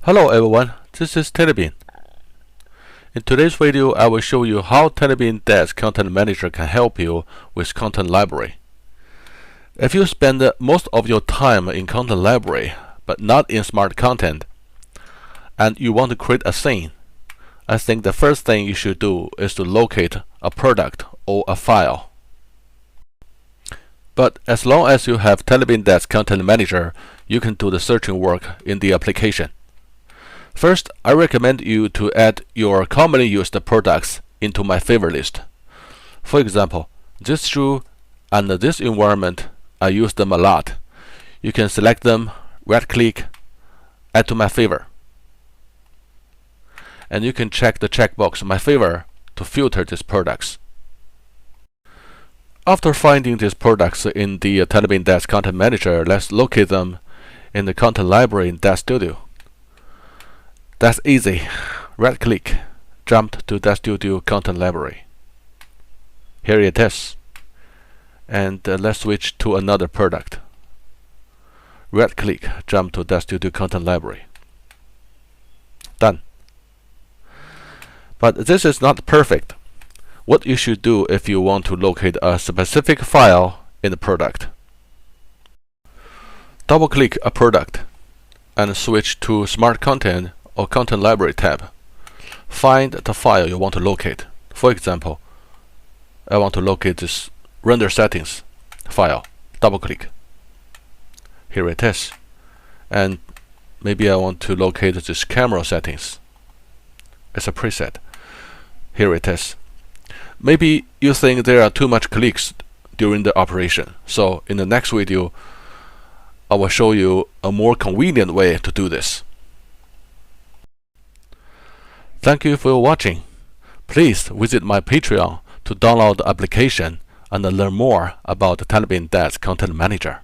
Hello everyone, this is TinyBin. In today's video, I will show you how TinyBin Daz Content Manager can help you with content library. If you spend most of your time in content library but not in smart content, and you want to create a scene, I think the first thing you should do is to locate a product or a file. But as long as you have TinyBin Daz Content Manager, you can do the searching work in the application. First, I recommend you to add your commonly used products into my favorite list. For example, this shoe and this environment, I use them a lot. You can select them, right-click, add to my favor. And you can check the checkbox my favor to filter these products. After finding these products in the TinyBin Daz Content Manager, let's locate them in the content library in DazStudio. That's easy. Right-click, jump to DazStudio Content Library. Here it is. And let's switch to another product. Right-click, jump to DazStudio Content Library. Done. But this is not perfect. What you should do if you want to locate a specific file in the product. Double-click a product and switch to Smart Content or Content Library tab. Find the file you want to locate. For example, I want to locate this render settings file. Double-click. Here it is. And maybe I want to locate this camera settings. It's a preset. Here it is. Maybe you think there are too much clicks during the operation. So in the next video, I will show you a more convenient way to do this. Thank you for watching. Please visit my Patreon to download the application and learn more about the TinyBin Daz Content Manager.